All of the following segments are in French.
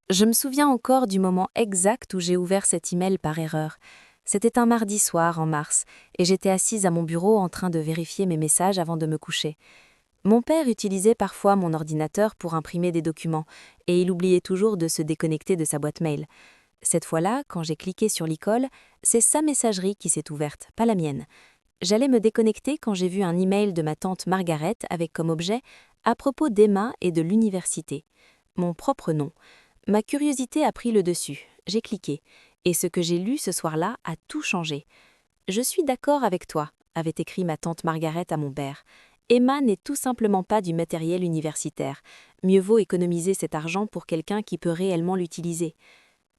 Je me souviens encore du moment exact où j'ai ouvert cet email par erreur. C'était un mardi soir en mars, et j'étais assise à mon bureau en train de vérifier mes messages avant de me coucher. Mon père utilisait parfois mon ordinateur pour imprimer des documents, et il oubliait toujours de se déconnecter de sa boîte mail. Cette fois-là, quand j'ai cliqué sur l'icône, c'est sa messagerie qui s'est ouverte, pas la mienne. J'allais me déconnecter quand j'ai vu un email de ma tante Margaret avec comme objet à propos d'Emma et de l'université. Mon propre nom. Ma curiosité a pris le dessus. J'ai cliqué. Et ce que j'ai lu ce soir-là a tout changé. Je suis d'accord avec toi, avait écrit ma tante Margaret à mon père. Emma n'est tout simplement pas du matériel universitaire. Mieux vaut économiser cet argent pour quelqu'un qui peut réellement l'utiliser.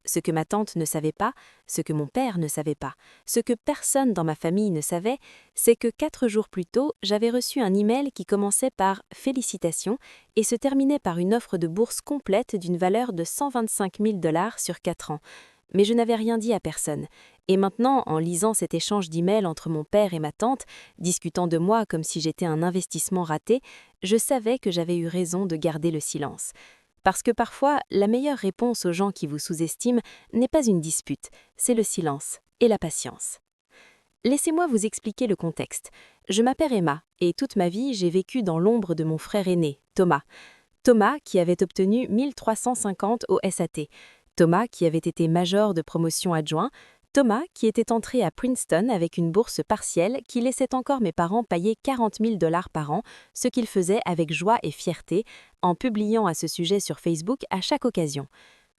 Ce que ma tante ne savait pas, ce que mon père ne savait pas, ce que personne dans ma famille ne savait, c'est que 4 jours plus tôt, j'avais reçu un email qui commençait par « Félicitations » et se terminait par une offre de bourse complète d'une valeur de 125 000 $ sur 4 ans. Mais je n'avais rien dit à personne. Et maintenant, en lisant cet échange d'emails entre mon père et ma tante, discutant de moi comme si j'étais un investissement raté, je savais que j'avais eu raison de garder le silence. Parce que parfois, la meilleure réponse aux gens qui vous sous-estiment n'est pas une dispute, c'est le silence et la patience. Laissez-moi vous expliquer le contexte. Je m'appelle Emma et toute ma vie, j'ai vécu dans l'ombre de mon frère aîné, Thomas. Thomas qui avait obtenu 1350 au SAT. Thomas qui avait été major de promotion adjoint. Thomas qui était entré à Princeton avec une bourse partielle qui laissait encore mes parents payer 40 000 $ par an, ce qu'ils faisaient avec joie et fierté, en publiant à ce sujet sur Facebook à chaque occasion.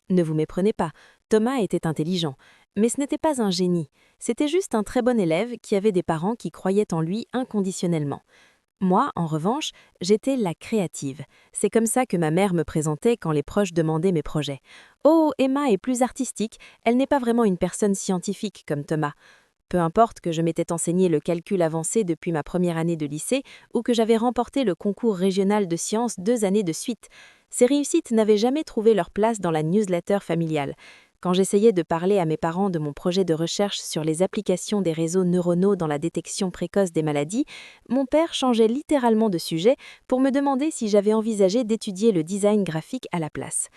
Ne vous méprenez pas, Thomas était intelligent, mais ce n'était pas un génie, c'était juste un très bon élève qui avait des parents qui croyaient en lui inconditionnellement. Moi, en revanche, j'étais la créative. C'est comme ça que ma mère me présentait quand les proches demandaient mes projets. Oh, Emma est plus artistique, elle n'est pas vraiment une personne scientifique comme Thomas. Peu importe que je m'étais enseigné le calcul avancé depuis ma première année de lycée ou que j'avais remporté le concours régional de sciences 2 années de suite, ces réussites n'avaient jamais trouvé leur place dans la newsletter familiale. Quand j'essayais de parler à mes parents de mon projet de recherche sur les applications des réseaux neuronaux dans la détection précoce des maladies, mon père changeait littéralement de sujet pour me demander si j'avais envisagé d'étudier le design graphique à la place.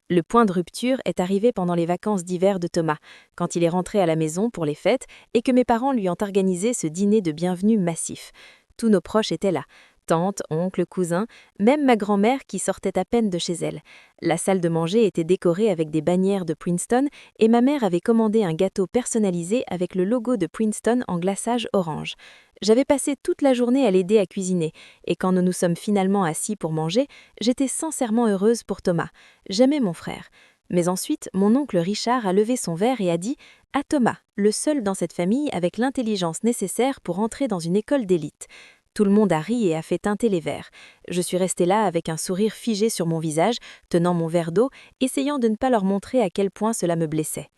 Le point de rupture est arrivé pendant les vacances d'hiver de Thomas, quand il est rentré à la maison pour les fêtes et que mes parents lui ont organisé ce dîner de bienvenue massif. Tous nos proches étaient là. Tante, oncle, cousin, même ma grand-mère qui sortait à peine de chez elle. La salle de manger était décorée avec des bannières de Princeton et ma mère avait commandé un gâteau personnalisé avec le logo de Princeton en glaçage orange. J'avais passé toute la journée à l'aider à cuisiner et quand nous nous sommes finalement assis pour manger, j'étais sincèrement heureuse pour Thomas. J'aimais mon frère. Mais ensuite, mon oncle Richard a levé son verre et a dit « À Thomas, le seul dans cette famille avec l'intelligence nécessaire pour entrer dans une école d'élite ». Tout le monde a ri et a fait teinter les verres. Je suis restée là avec un sourire figé sur mon visage, tenant mon verre d'eau, essayant de ne pas leur montrer à quel point cela me blessait.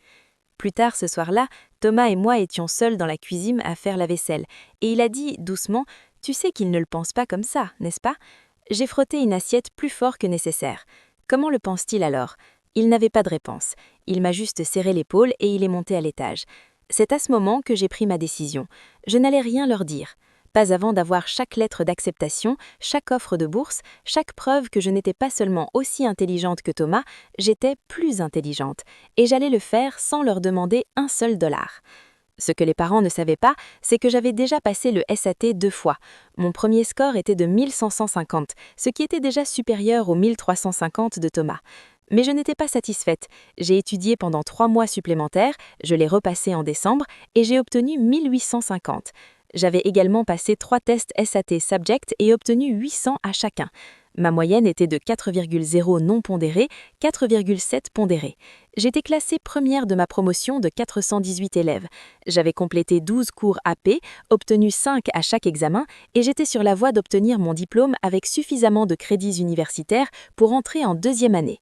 Plus tard ce soir-là, Thomas et moi étions seuls dans la cuisine à faire la vaisselle, et il a dit doucement « Tu sais qu'il ne le pense pas comme ça, n'est-ce pas ?» J'ai frotté une assiette plus fort que nécessaire. Comment le pense-t-il alors ? Il n'avait pas de réponse. Il m'a juste serré l'épaule et il est monté à l'étage. C'est à ce moment que j'ai pris ma décision. Je n'allais rien leur dire. Pas avant d'avoir chaque lettre d'acceptation, chaque offre de bourse, chaque preuve que je n'étais pas seulement aussi intelligente que Thomas, j'étais plus intelligente. Et j'allais le faire sans leur demander un seul dollar. Ce que les parents ne savaient pas, c'est que j'avais déjà passé le SAT 2 fois. Mon premier score était de 1550, ce qui était déjà supérieur aux 1350 de Thomas. Mais je n'étais pas satisfaite. J'ai étudié pendant 3 mois supplémentaires, je l'ai repassé en décembre et j'ai obtenu 1850. J'avais également passé 3 tests SAT Subject et obtenu 800 à chacun. Ma moyenne était de 4,0 non pondéré, 4,7 pondéré. J'étais classée première de ma promotion de 418 élèves. J'avais complété 12 cours AP, obtenu 5 à chaque examen et j'étais sur la voie d'obtenir mon diplôme avec suffisamment de crédits universitaires pour entrer en 2e année.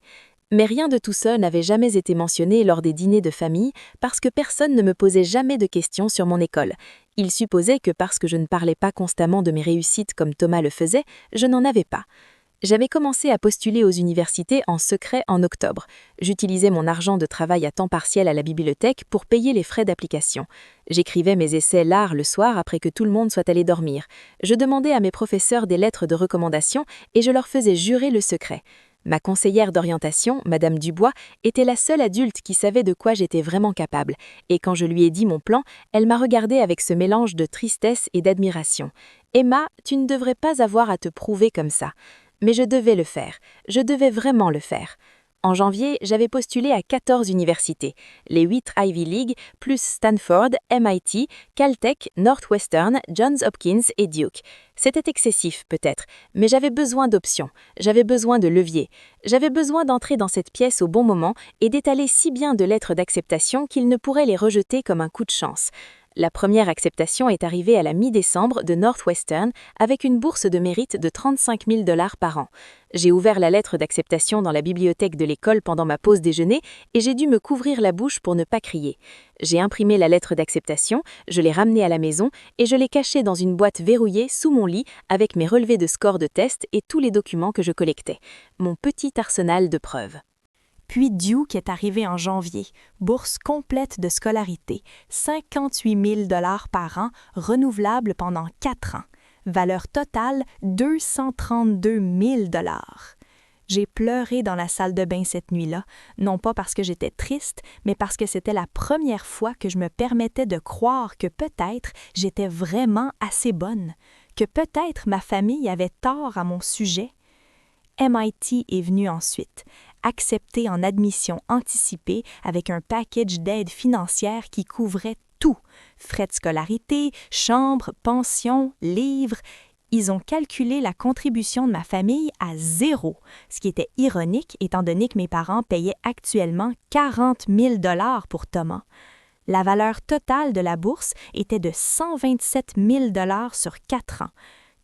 Mais rien de tout ça n'avait jamais été mentionné lors des dîners de famille parce que personne ne me posait jamais de questions sur mon école. Ils supposaient que parce que je ne parlais pas constamment de mes réussites comme Thomas le faisait, je n'en avais pas. J'avais commencé à postuler aux universités en secret en octobre. J'utilisais mon argent de travail à temps partiel à la bibliothèque pour payer les frais d'application. J'écrivais mes essais l'art le soir après que tout le monde soit allé dormir. Je demandais à mes professeurs des lettres de recommandation et je leur faisais jurer le secret. Ma conseillère d'orientation, Madame Dubois, était la seule adulte qui savait de quoi j'étais vraiment capable, et quand je lui ai dit mon plan, elle m'a regardée avec ce mélange de tristesse et d'admiration. « Emma, tu ne devrais pas avoir à te prouver comme ça. » Mais je devais le faire, je devais vraiment le faire. En janvier, j'avais postulé à 14 universités, les 8 Ivy League, plus Stanford, MIT, Caltech, Northwestern, Johns Hopkins et Duke. C'était excessif peut-être, mais j'avais besoin d'options, j'avais besoin de leviers, j'avais besoin d'entrer dans cette pièce au bon moment et d'étaler si bien de lettres d'acceptation qu'ils ne pourraient les rejeter comme un coup de chance. La première acceptation est arrivée à la mi-décembre de Northwestern avec une bourse de mérite de 35 000 $ par an. J'ai ouvert la lettre d'acceptation dans la bibliothèque de l'école pendant ma pause déjeuner et j'ai dû me couvrir la bouche pour ne pas crier. J'ai imprimé la lettre d'acceptation, je l'ai ramenée à la maison et je l'ai cachée dans une boîte verrouillée sous mon lit avec mes relevés de score de test et tous les documents que je collectais. Mon petit arsenal de preuves. Puis Duke est arrivé en janvier, bourse complète de scolarité, 58 000 $ par an, renouvelable pendant 4 ans. Valeur totale, 232 000 $. J'ai pleuré dans la salle de bain cette nuit-là, non pas parce que j'étais triste, mais parce que c'était la première fois que je me permettais de croire que peut-être j'étais vraiment assez bonne, que peut-être ma famille avait tort à mon sujet. MIT est venu ensuite, accepté en admission anticipée avec un package d'aide financière qui couvrait tout, frais de scolarité, chambre, pension, livres. Ils ont calculé la contribution de ma famille à 0, ce qui était ironique étant donné que mes parents payaient actuellement 40 000 $ pour Thomas. La valeur totale de la bourse était de 127 000 $ sur 4 ans.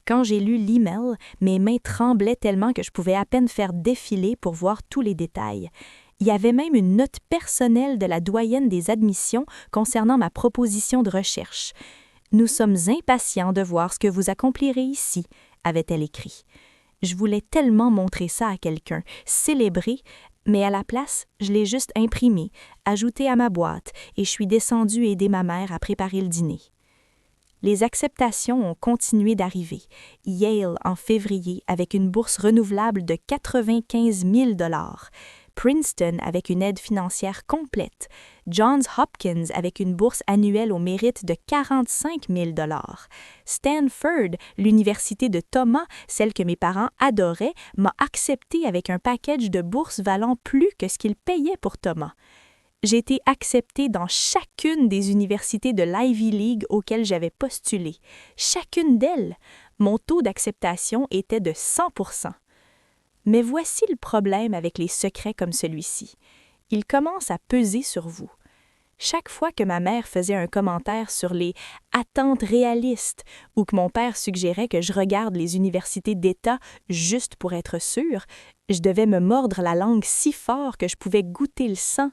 Quand j'ai lu l'email, mes mains tremblaient tellement que je pouvais à peine faire défiler pour voir tous les détails. Il y avait même une note personnelle de la doyenne des admissions concernant ma proposition de recherche. « Nous sommes impatients de voir ce que vous accomplirez ici », avait-elle écrit. Je voulais tellement montrer ça à quelqu'un, célébrer, mais à la place, je l'ai juste imprimé, ajouté à ma boîte et je suis descendue aider ma mère à préparer le dîner. Les acceptations ont continué d'arriver. Yale en février avec une bourse renouvelable de 95 000 $. Princeton avec une aide financière complète. Johns Hopkins avec une bourse annuelle au mérite de 45 000 $. Stanford, l'université de Thomas, celle que mes parents adoraient, m'a accepté avec un package de bourses valant plus que ce qu'ils payaient pour Thomas. J'ai été acceptée dans chacune des universités de l'Ivy League auxquelles j'avais postulé. Chacune d'elles. Mon taux d'acceptation était de 100%. Mais voici le problème avec les secrets comme celui-ci. Ils commencent à peser sur vous. Chaque fois que ma mère faisait un commentaire sur les « attentes réalistes » ou que mon père suggérait que je regarde les universités d'État juste pour être sûre, je devais me mordre la langue si fort que je pouvais goûter le sang.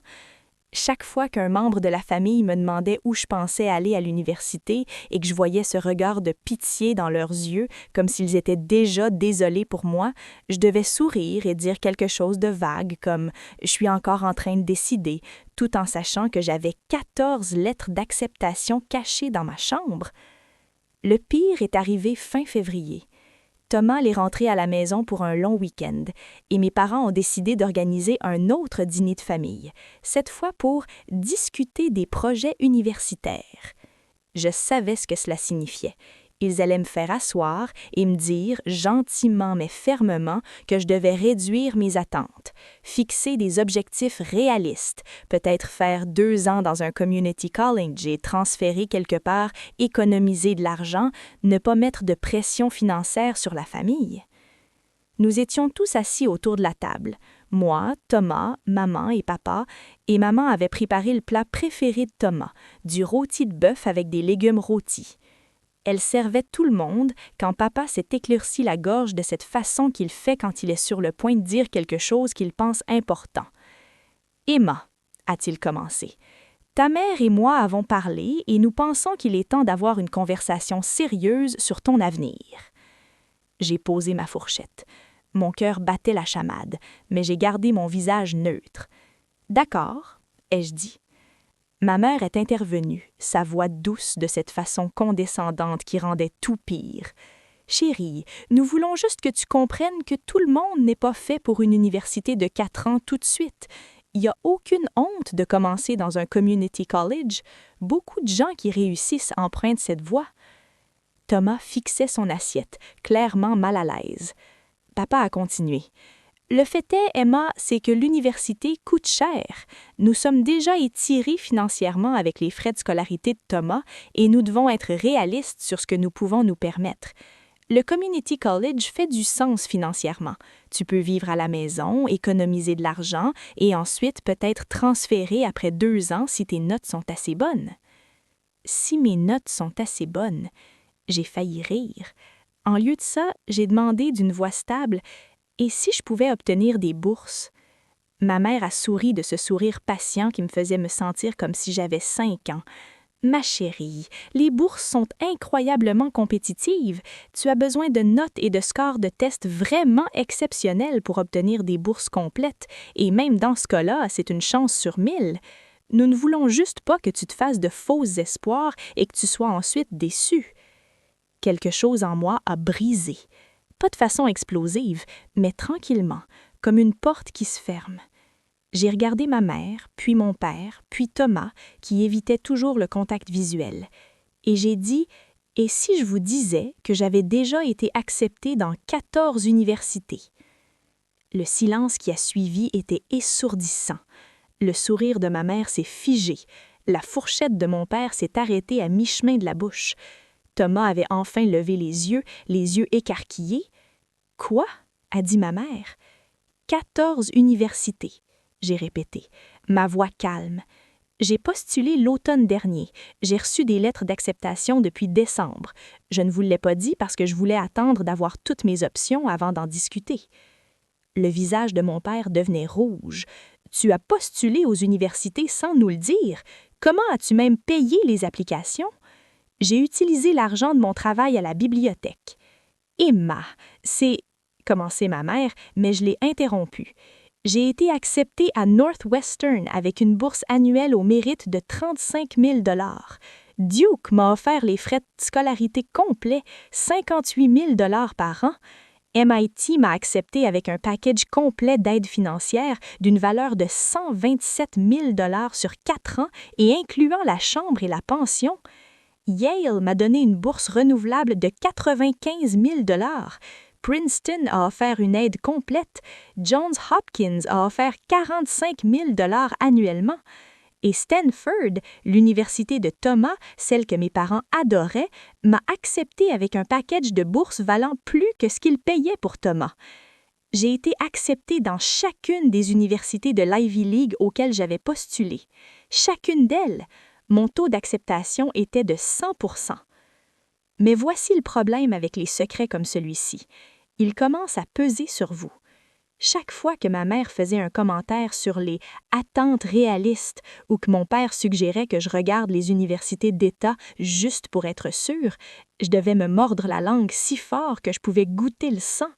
Chaque fois qu'un membre de la famille me demandait où je pensais aller à l'université et que je voyais ce regard de pitié dans leurs yeux, comme s'ils étaient déjà désolés pour moi, je devais sourire et dire quelque chose de vague comme « je suis encore en train de décider », tout en sachant que j'avais 14 lettres d'acceptation cachées dans ma chambre. Le pire est arrivé fin février. Thomas est rentré à la maison pour un long week-end et mes parents ont décidé d'organiser un autre dîner de famille, cette fois pour discuter des projets universitaires. Je savais ce que cela signifiait. Ils allaient me faire asseoir et me dire, gentiment mais fermement, que je devais réduire mes attentes, fixer des objectifs réalistes, peut-être faire 2 ans dans un community college et transférer quelque part, économiser de l'argent, ne pas mettre de pression financière sur la famille. Nous étions tous assis autour de la table. Moi, Thomas, maman et papa, et maman avait préparé le plat préféré de Thomas, du rôti de bœuf avec des légumes rôtis. Elle servait tout le monde quand papa s'est éclairci la gorge de cette façon qu'il fait quand il est sur le point de dire quelque chose qu'il pense important. « Emma, a-t-il commencé, ta mère et moi avons parlé et nous pensons qu'il est temps d'avoir une conversation sérieuse sur ton avenir. » J'ai posé ma fourchette. Mon cœur battait la chamade, mais j'ai gardé mon visage neutre. « D'accord, ai-je dit. Ma mère est intervenue, sa voix douce de cette façon condescendante qui rendait tout pire. Chérie, nous voulons juste que tu comprennes que tout le monde n'est pas fait pour une université de 4 ans tout de suite. Il n'y a aucune honte de commencer dans un community college. Beaucoup de gens qui réussissent empruntent cette voie. Thomas fixait son assiette, clairement mal à l'aise. Papa a continué. Le fait est, Emma, c'est que l'université coûte cher. Nous sommes déjà étirés financièrement avec les frais de scolarité de Thomas et nous devons être réalistes sur ce que nous pouvons nous permettre. Le community college fait du sens financièrement. Tu peux vivre à la maison, économiser de l'argent et ensuite peut-être transférer après 2 ans si tes notes sont assez bonnes. Si mes notes sont assez bonnes, j'ai failli rire. En lieu de ça, j'ai demandé d'une voix stable « Et si je pouvais obtenir des bourses? » Ma mère a souri de ce sourire patient qui me faisait me sentir comme si j'avais 5 ans. « Ma chérie, les bourses sont incroyablement compétitives. Tu as besoin de notes et de scores de tests vraiment exceptionnels pour obtenir des bourses complètes, et même dans ce cas-là, c'est une chance sur 1000. Nous ne voulons juste pas que tu te fasses de faux espoirs et que tu sois ensuite déçu. » Quelque chose en moi a brisé. Pas de façon explosive, mais tranquillement, comme une porte qui se ferme. J'ai regardé ma mère, puis mon père, puis Thomas, qui évitait toujours le contact visuel. Et j'ai dit « Et si je vous disais que j'avais déjà été acceptée dans 14 universités? » Le silence qui a suivi était essourdissant. Le sourire de ma mère s'est figé. La fourchette de mon père s'est arrêtée à mi-chemin de la bouche. Thomas avait enfin levé les yeux écarquillés. « Quoi? » a dit ma mère. « 14 universités, » j'ai répété, ma voix calme. J'ai postulé l'automne dernier. J'ai reçu des lettres d'acceptation depuis décembre. Je ne vous l'ai pas dit parce que je voulais attendre d'avoir toutes mes options avant d'en discuter. Le visage de mon père devenait rouge. « Tu as postulé aux universités sans nous le dire. Comment as-tu même payé les applications? » J'ai utilisé l'argent de mon travail à la bibliothèque. « Emma, c'est... » commençait ma mère, mais je l'ai interrompue. J'ai été acceptée à Northwestern avec une bourse annuelle au mérite de 35 000 $. Duke m'a offert les frais de scolarité complets, 58 000 $ par an. MIT m'a accepté avec un package complet d'aide financière d'une valeur de 127 000 $ sur 4 ans et incluant la chambre et la pension. Yale m'a donné une bourse renouvelable de 95 000 $. Princeton a offert une aide complète. Johns Hopkins a offert 45 000 $ annuellement. Et Stanford, l'université de Thomas, celle que mes parents adoraient, m'a accepté avec un package de bourses valant plus que ce qu'ils payaient pour Thomas. J'ai été acceptée dans chacune des universités de l'Ivy League auxquelles j'avais postulé. Chacune d'elles. Mon taux d'acceptation était de 100%. Mais voici le problème avec les secrets comme celui-ci. Ils commencent à peser sur vous. Chaque fois que ma mère faisait un commentaire sur les attentes réalistes ou que mon père suggérait que je regarde les universités d'État juste pour être sûre, je devais me mordre la langue si fort que je pouvais goûter le sang.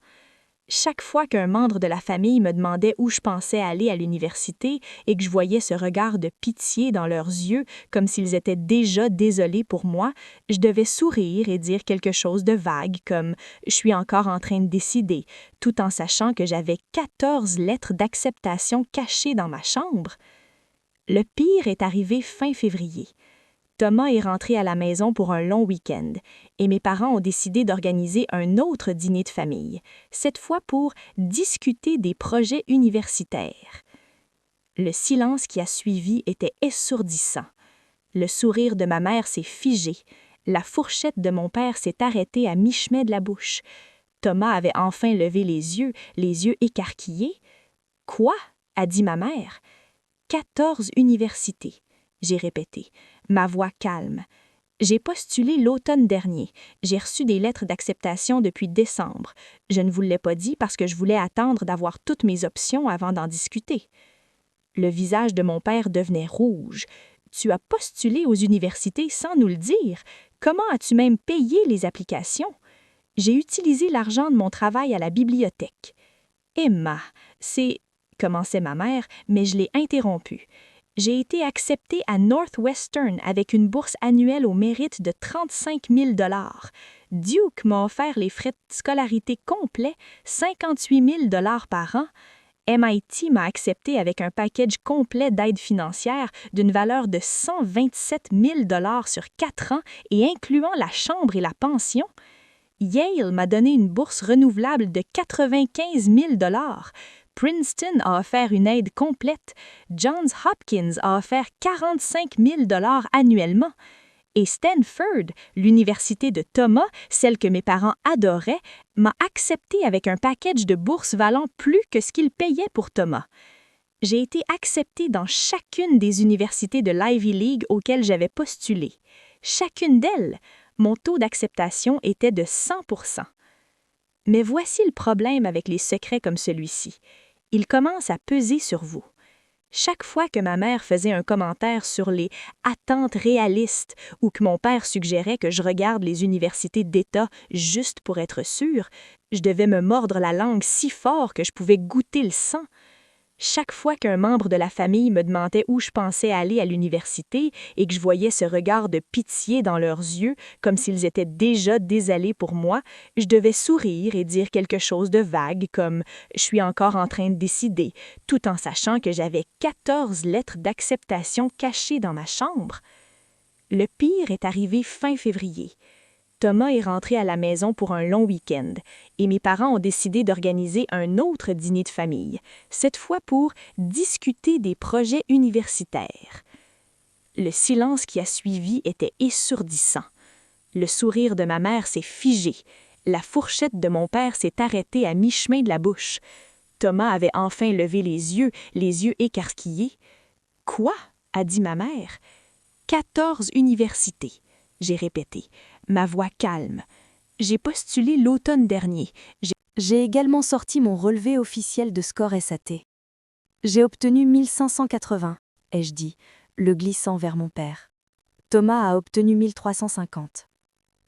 Chaque fois qu'un membre de la famille me demandait où je pensais aller à l'université et que je voyais ce regard de pitié dans leurs yeux, comme s'ils étaient déjà désolés pour moi, je devais sourire et dire quelque chose de vague comme « je suis encore en train de décider », tout en sachant que j'avais 14 lettres d'acceptation cachées dans ma chambre. Le pire est arrivé fin février. Thomas est rentré à la maison pour un long week-end et mes parents ont décidé d'organiser un autre dîner de famille, cette fois pour discuter des projets universitaires. Le silence qui a suivi était essourdissant. Le sourire de ma mère s'est figé. La fourchette de mon père s'est arrêtée à mi-chemin de la bouche. Thomas avait enfin levé les yeux écarquillés. « Quoi? » a dit ma mère. « 14 universités. » J'ai répété, ma voix calme. J'ai postulé l'automne dernier. J'ai reçu des lettres d'acceptation depuis décembre. Je ne vous l'ai pas dit parce que je voulais attendre d'avoir toutes mes options avant d'en discuter. Le visage de mon père devenait rouge. « Tu as postulé aux universités sans nous le dire. Comment as-tu même payé les applications? » J'ai utilisé l'argent de mon travail à la bibliothèque. « Emma, c'est... » commençait ma mère, mais je l'ai interrompue. J'ai été acceptée à Northwestern avec une bourse annuelle au mérite de 35 000 $. Duke m'a offert les frais de scolarité complets, 58 000 $ par an. MIT m'a accepté avec un package complet d'aide financière d'une valeur de 127 000 $ sur 4 ans et incluant la chambre et la pension. Yale m'a donné une bourse renouvelable de 95 000 $. Princeton a offert une aide complète. Johns Hopkins a offert 45 000 $ annuellement. Et Stanford, l'université de Thomas, celle que mes parents adoraient, m'a accepté avec un package de bourses valant plus que ce qu'ils payaient pour Thomas. J'ai été acceptée dans chacune des universités de l'Ivy League auxquelles j'avais postulé. Chacune d'elles, mon taux d'acceptation était de 100%. Mais voici le problème avec les secrets comme celui-ci. Ils commencent à peser sur vous. Chaque fois que ma mère faisait un commentaire sur les attentes réalistes ou que mon père suggérait que je regarde les universités d'État juste pour être sûre, je devais me mordre la langue si fort que je pouvais goûter le sang. Chaque fois qu'un membre de la famille me demandait où je pensais aller à l'université et que je voyais ce regard de pitié dans leurs yeux, comme s'ils étaient déjà désolés pour moi, je devais sourire et dire quelque chose de vague comme « je suis encore en train de décider », tout en sachant que j'avais 14 lettres d'acceptation cachées dans ma chambre. Le pire est arrivé fin février. Thomas est rentré à la maison pour un long week-end et mes parents ont décidé d'organiser un autre dîner de famille, cette fois pour discuter des projets universitaires. Le silence qui a suivi était étourdissant. Le sourire de ma mère s'est figé. La fourchette de mon père s'est arrêtée à mi-chemin de la bouche. Thomas avait enfin levé les yeux écarquillés. « Quoi? » a dit ma mère. « 14 universités. » J'ai répété, ma voix calme. J'ai postulé l'automne dernier. J'ai également sorti mon relevé officiel de score SAT. J'ai obtenu 1580, ai-je dit, le glissant vers mon père. Thomas a obtenu 1350.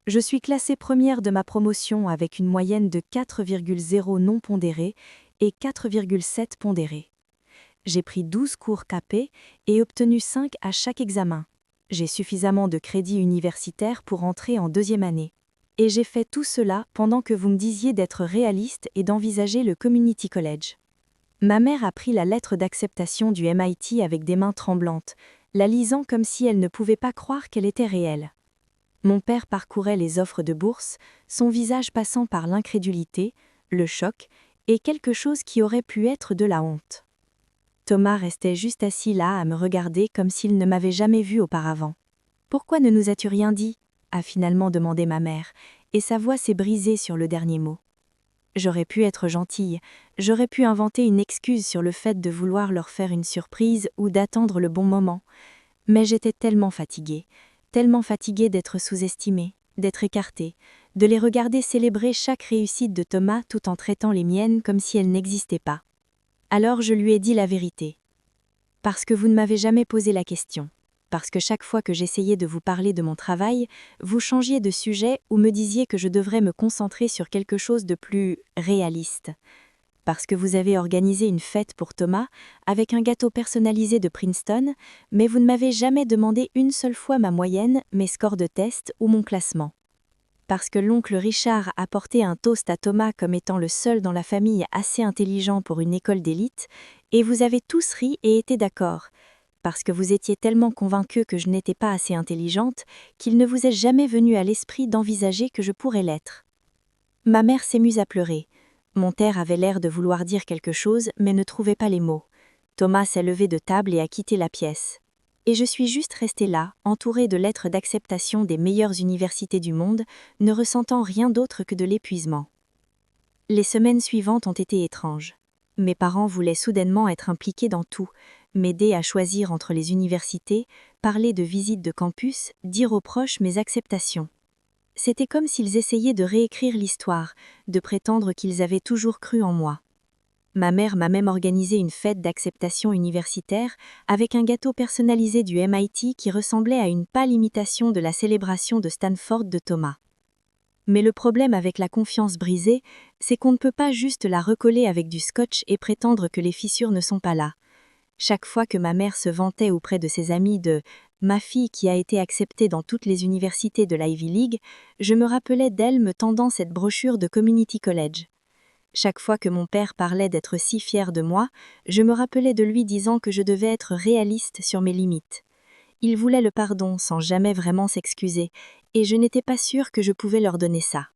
Je suis classée première de ma promotion avec une moyenne de 4,0 non pondérés et 4,7 pondérés. J'ai pris 12 cours capés et obtenu 5 à chaque examen. J'ai suffisamment de crédits universitaires pour entrer en deuxième année. Et j'ai fait tout cela pendant que vous me disiez d'être réaliste et d'envisager le Community College. Ma mère a pris la lettre d'acceptation du MIT avec des mains tremblantes, la lisant comme si elle ne pouvait pas croire qu'elle était réelle. Mon père parcourait les offres de bourse, son visage passant par l'incrédulité, le choc et quelque chose qui aurait pu être de la honte. Thomas restait juste assis là à me regarder comme s'il ne m'avait jamais vu auparavant. « Pourquoi ne nous as-tu rien dit ?» a finalement demandé ma mère, et sa voix s'est brisée sur le dernier mot. J'aurais pu être gentille, j'aurais pu inventer une excuse sur le fait de vouloir leur faire une surprise ou d'attendre le bon moment, mais j'étais tellement fatiguée d'être sous-estimée, d'être écartée, de les regarder célébrer chaque réussite de Thomas tout en traitant les miennes comme si elles n'existaient pas. Alors je lui ai dit la vérité. Parce que vous ne m'avez jamais posé la question. Parce que chaque fois que j'essayais de vous parler de mon travail, vous changiez de sujet ou me disiez que je devrais me concentrer sur quelque chose de plus réaliste. Parce que vous avez organisé une fête pour Thomas avec un gâteau personnalisé de Princeton, mais vous ne m'avez jamais demandé une seule fois ma moyenne, mes scores de test ou mon classement. Parce que l'oncle Richard a porté un toast à Thomas comme étant le seul dans la famille assez intelligent pour une école d'élite, et vous avez tous ri et été d'accord. Parce que vous étiez tellement convaincus que je n'étais pas assez intelligente qu'il ne vous est jamais venu à l'esprit d'envisager que je pourrais l'être. Ma mère s'est mise à pleurer. Mon père avait l'air de vouloir dire quelque chose, mais ne trouvait pas les mots. Thomas s'est levé de table et a quitté la pièce. Et je suis juste restée là, entourée de lettres d'acceptation des meilleures universités du monde, ne ressentant rien d'autre que de l'épuisement. Les semaines suivantes ont été étranges. Mes parents voulaient soudainement être impliqués dans tout, m'aider à choisir entre les universités, parler de visites de campus, dire aux proches mes acceptations. C'était comme s'ils essayaient de réécrire l'histoire, de prétendre qu'ils avaient toujours cru en moi. Ma mère m'a même organisé une fête d'acceptation universitaire avec un gâteau personnalisé du MIT qui ressemblait à une pâle imitation de la célébration de Stanford de Thomas. Mais le problème avec la confiance brisée, c'est qu'on ne peut pas juste la recoller avec du scotch et prétendre que les fissures ne sont pas là. Chaque fois que ma mère se vantait auprès de ses amis de ma fille qui a été acceptée dans toutes les universités de l'Ivy League, je me rappelais d'elle me tendant cette brochure de Community College. Chaque fois que mon père parlait d'être si fier de moi, je me rappelais de lui disant que je devais être réaliste sur mes limites. Il voulait le pardon sans jamais vraiment s'excuser, et je n'étais pas sûre que je pouvais leur donner ça.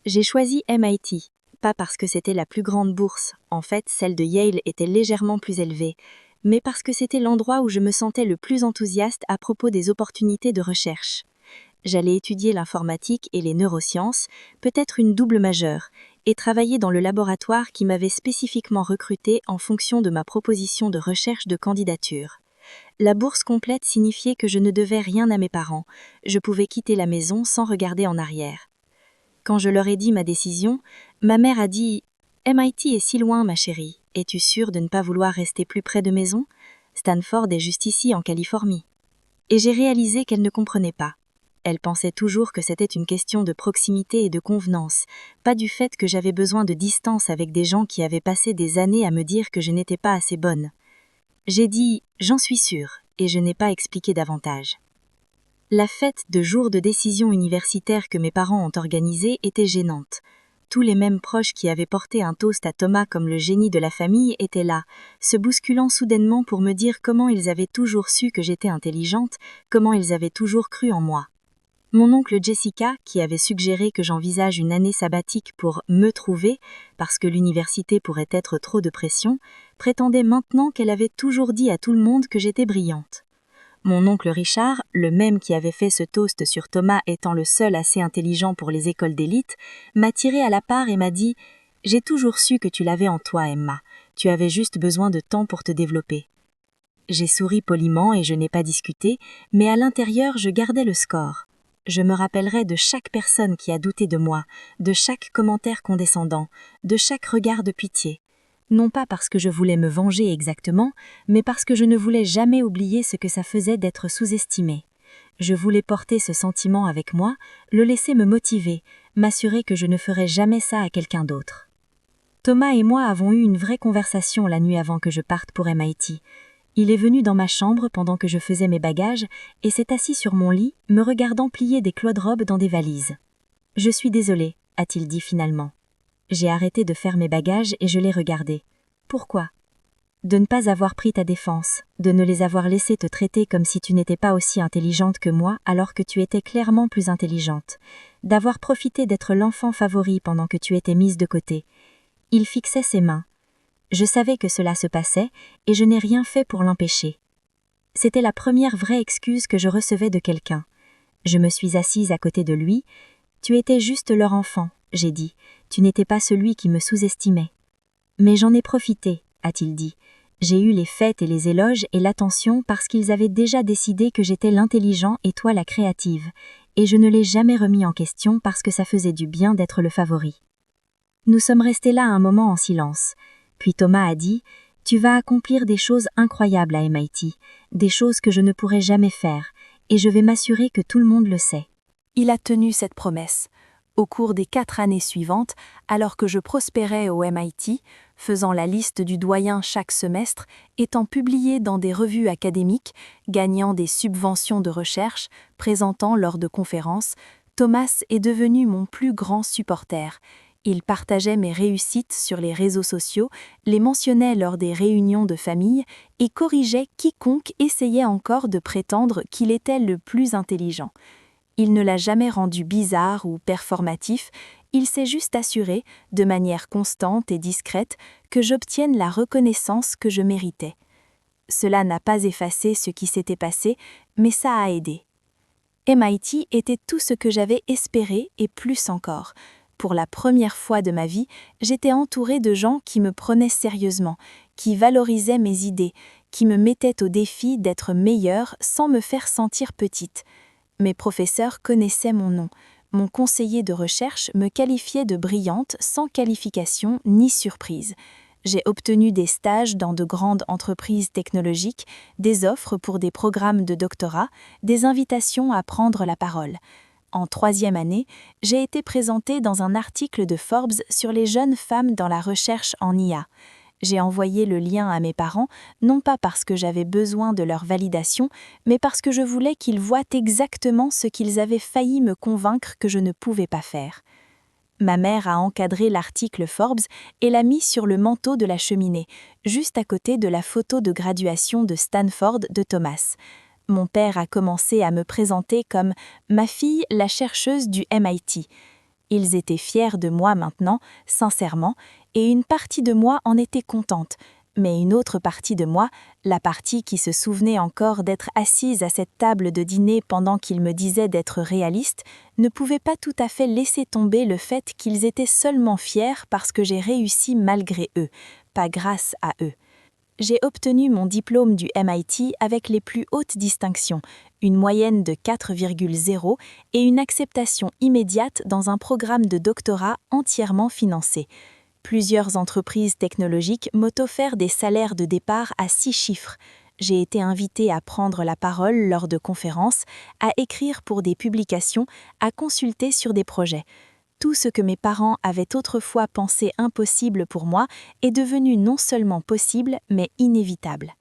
J'ai choisi MIT, pas parce que c'était la plus grande bourse, en fait celle de Yale était légèrement plus élevée, mais parce que c'était l'endroit où je me sentais le plus enthousiaste à propos des opportunités de recherche. J'allais étudier l'informatique et les neurosciences, peut-être une double majeure, et travailler dans le laboratoire qui m'avait spécifiquement recruté en fonction de ma proposition de recherche de candidature. La bourse complète signifiait que je ne devais rien à mes parents, je pouvais quitter la maison sans regarder en arrière. Quand je leur ai dit ma décision, ma mère a dit « MIT est si loin, ma chérie, es-tu sûre de ne pas vouloir rester plus près de maison? Stanford est juste ici en Californie. » Et j'ai réalisé qu'elle ne comprenait pas. Elle pensait toujours que c'était une question de proximité et de convenance, pas du fait que j'avais besoin de distance avec des gens qui avaient passé des années à me dire que je n'étais pas assez bonne. J'ai dit « j'en suis sûre » et je n'ai pas expliqué davantage. La fête de jour de décision universitaire que mes parents ont organisée était gênante. Tous les mêmes proches qui avaient porté un toast à Thomas comme le génie de la famille étaient là, se bousculant soudainement pour me dire comment ils avaient toujours su que j'étais intelligente, comment ils avaient toujours cru en moi. Mon oncle Jessica, qui avait suggéré que j'envisage une année sabbatique pour me trouver, parce que l'université pourrait être trop de pression, prétendait maintenant qu'elle avait toujours dit à tout le monde que j'étais brillante. Mon oncle Richard, le même qui avait fait ce toast sur Thomas étant le seul assez intelligent pour les écoles d'élite, m'a tiré à la part et m'a dit « J'ai toujours su que tu l'avais en toi, Emma. Tu avais juste besoin de temps pour te développer. » J'ai souri poliment et je n'ai pas discuté, mais à l'intérieur je gardais le score. Je me rappellerai de chaque personne qui a douté de moi, de chaque commentaire condescendant, de chaque regard de pitié. Non pas parce que je voulais me venger exactement, mais parce que je ne voulais jamais oublier ce que ça faisait d'être sous-estimée. Je voulais porter ce sentiment avec moi, le laisser me motiver, m'assurer que je ne ferais jamais ça à quelqu'un d'autre. Thomas et moi avons eu une vraie conversation la nuit avant que je parte pour MIT. Il est venu dans ma chambre pendant que je faisais mes bagages et s'est assis sur mon lit, me regardant plier des clos de robe dans des valises. « Je suis désolé, a-t-il dit finalement. J'ai arrêté de faire mes bagages et je l'ai regardé. Pourquoi? De ne pas avoir pris ta défense, de ne les avoir laissés te traiter comme si tu n'étais pas aussi intelligente que moi alors que tu étais clairement plus intelligente, d'avoir profité d'être l'enfant favori pendant que tu étais mise de côté. Il fixait ses mains. Je savais que cela se passait et je n'ai rien fait pour l'empêcher. C'était la première vraie excuse que je recevais de quelqu'un. Je me suis assise à côté de lui. « Tu étais juste leur enfant », j'ai dit. « Tu n'étais pas celui qui me sous-estimait. » « Mais j'en ai profité, a-t-il dit. J'ai eu les fêtes et les éloges et l'attention parce qu'ils avaient déjà décidé que j'étais l'intelligent et toi la créative, et je ne l'ai jamais remis en question parce que ça faisait du bien d'être le favori. » Nous sommes restés là un moment en silence. Puis Thomas a dit « Tu vas accomplir des choses incroyables à MIT, des choses que je ne pourrai jamais faire, et je vais m'assurer que tout le monde le sait. » Il a tenu cette promesse. Au cours des 4 années suivantes, alors que je prospérais au MIT, faisant la liste du doyen chaque semestre, étant publié dans des revues académiques, gagnant des subventions de recherche, présentant lors de conférences, Thomas est devenu mon plus grand supporter. Il partageait mes réussites sur les réseaux sociaux, les mentionnait lors des réunions de famille et corrigeait quiconque essayait encore de prétendre qu'il était le plus intelligent. Il ne l'a jamais rendu bizarre ou performatif, il s'est juste assuré, de manière constante et discrète, que j'obtienne la reconnaissance que je méritais. Cela n'a pas effacé ce qui s'était passé, mais ça a aidé. MIT était tout ce que j'avais espéré et plus encore. Pour la première fois de ma vie, j'étais entourée de gens qui me prenaient sérieusement, qui valorisaient mes idées, qui me mettaient au défi d'être meilleure sans me faire sentir petite. Mes professeurs connaissaient mon nom. Mon conseiller de recherche me qualifiait de brillante sans qualification ni surprise. J'ai obtenu des stages dans de grandes entreprises technologiques, des offres pour des programmes de doctorat, des invitations à prendre la parole. En 3e année, j'ai été présentée dans un article de Forbes sur les jeunes femmes dans la recherche en IA. J'ai envoyé le lien à mes parents, non pas parce que j'avais besoin de leur validation, mais parce que je voulais qu'ils voient exactement ce qu'ils avaient failli me convaincre que je ne pouvais pas faire. Ma mère a encadré l'article Forbes et l'a mis sur le manteau de la cheminée, juste à côté de la photo de graduation de Stanford de Thomas. Mon père a commencé à me présenter comme « ma fille, la chercheuse du MIT ». Ils étaient fiers de moi maintenant, sincèrement, et une partie de moi en était contente, mais une autre partie de moi, la partie qui se souvenait encore d'être assise à cette table de dîner pendant qu'ils me disaient d'être réaliste, ne pouvait pas tout à fait laisser tomber le fait qu'ils étaient seulement fiers parce que j'ai réussi malgré eux, pas grâce à eux. J'ai obtenu mon diplôme du MIT avec les plus hautes distinctions, une moyenne de 4,0 et une acceptation immédiate dans un programme de doctorat entièrement financé. Plusieurs entreprises technologiques m'ont offert des salaires de départ à 6 chiffres. J'ai été invitée à prendre la parole lors de conférences, à écrire pour des publications, à consulter sur des projets. Tout ce que mes parents avaient autrefois pensé impossible pour moi est devenu non seulement possible, mais inévitable.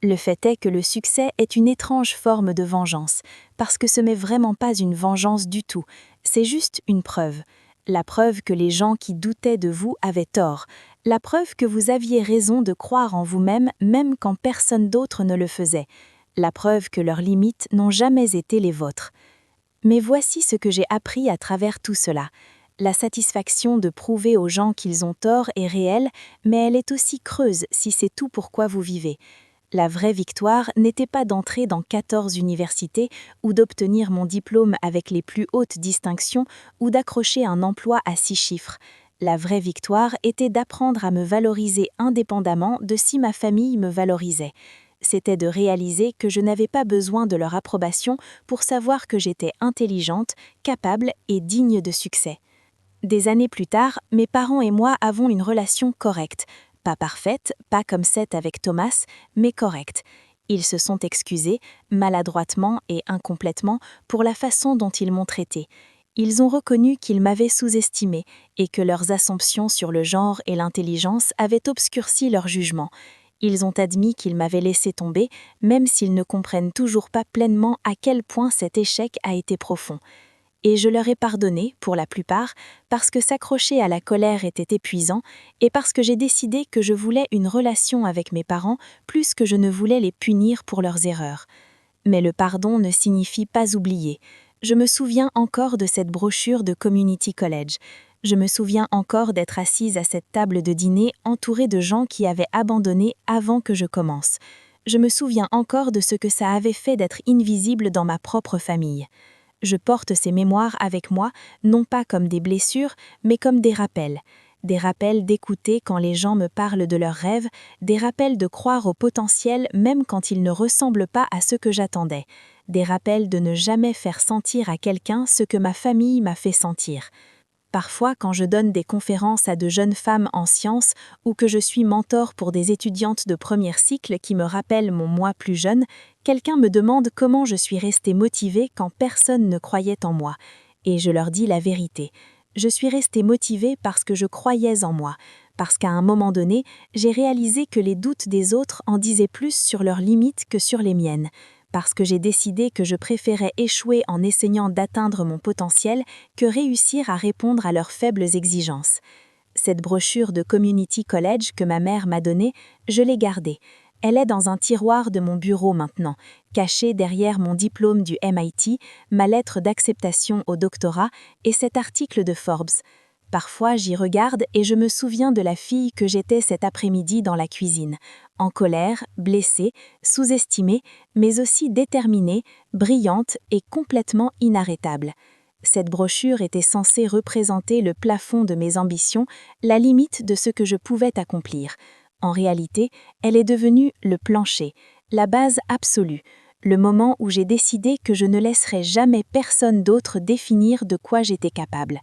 Le fait est que le succès est une étrange forme de vengeance, parce que ce n'est vraiment pas une vengeance du tout, c'est juste une preuve. La preuve que les gens qui doutaient de vous avaient tort, la preuve que vous aviez raison de croire en vous-même même quand personne d'autre ne le faisait, la preuve que leurs limites n'ont jamais été les vôtres. Mais voici ce que j'ai appris à travers tout cela. La satisfaction de prouver aux gens qu'ils ont tort est réelle, mais elle est aussi creuse si c'est tout pourquoi vous vivez. La vraie victoire n'était pas d'entrer dans 14 universités ou d'obtenir mon diplôme avec les plus hautes distinctions ou d'accrocher un emploi à 6 chiffres. La vraie victoire était d'apprendre à me valoriser indépendamment de si ma famille me valorisait. C'était de réaliser que je n'avais pas besoin de leur approbation pour savoir que j'étais intelligente, capable et digne de succès. Des années plus tard, mes parents et moi avons une relation correcte. Pas parfaite, pas comme cette avec Thomas, mais correcte. Ils se sont excusés, maladroitement et incomplètement, pour la façon dont ils m'ont traitée. Ils ont reconnu qu'ils m'avaient sous-estimée et que leurs assumptions sur le genre et l'intelligence avaient obscurci leur jugement. Ils ont admis qu'ils m'avaient laissé tomber, même s'ils ne comprennent toujours pas pleinement à quel point cet échec a été profond. Et je leur ai pardonné, pour la plupart, parce que s'accrocher à la colère était épuisant et parce que j'ai décidé que je voulais une relation avec mes parents plus que je ne voulais les punir pour leurs erreurs. Mais le pardon ne signifie pas oublier. Je me souviens encore de cette brochure de Community College. Je me souviens encore d'être assise à cette table de dîner entourée de gens qui avaient abandonné avant que je commence. Je me souviens encore de ce que ça avait fait d'être invisible dans ma propre famille. Je porte ces mémoires avec moi, non pas comme des blessures, mais comme des rappels. Des rappels d'écouter quand les gens me parlent de leurs rêves, des rappels de croire au potentiel même quand ils ne ressemblent pas à ce que j'attendais. Des rappels de ne jamais faire sentir à quelqu'un ce que ma famille m'a fait sentir. Parfois, quand je donne des conférences à de jeunes femmes en sciences ou que je suis mentor pour des étudiantes de premier cycle qui me rappellent mon moi plus jeune, quelqu'un me demande comment je suis restée motivée quand personne ne croyait en moi. Et je leur dis la vérité. Je suis restée motivée parce que je croyais en moi, parce qu'à un moment donné, j'ai réalisé que les doutes des autres en disaient plus sur leurs limites que sur les miennes. Parce que j'ai décidé que je préférais échouer en essayant d'atteindre mon potentiel que réussir à répondre à leurs faibles exigences. Cette brochure de Community College que ma mère m'a donnée, je l'ai gardée. Elle est dans un tiroir de mon bureau maintenant, cachée derrière mon diplôme du MIT, ma lettre d'acceptation au doctorat et cet article de Forbes. Parfois, j'y regarde et je me souviens de la fille que j'étais cet après-midi dans la cuisine, en colère, blessée, sous-estimée, mais aussi déterminée, brillante et complètement inarrêtable. Cette brochure était censée représenter le plafond de mes ambitions, la limite de ce que je pouvais accomplir. En réalité, elle est devenue le plancher, la base absolue, le moment où j'ai décidé que je ne laisserais jamais personne d'autre définir de quoi j'étais capable.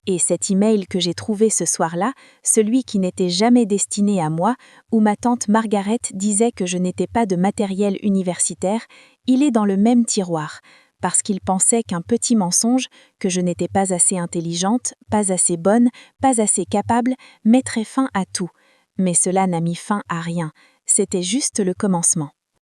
Et cet email que j'ai trouvé ce soir-là, celui qui n'était jamais destiné à moi, où ma tante Margaret disait que je n'étais pas de matériel universitaire, il est dans le même tiroir, parce qu'il pensait qu'un petit mensonge, que je n'étais pas assez intelligente, pas assez bonne, pas assez capable, mettrait fin à tout. Mais cela n'a mis fin à rien, c'était juste le commencement.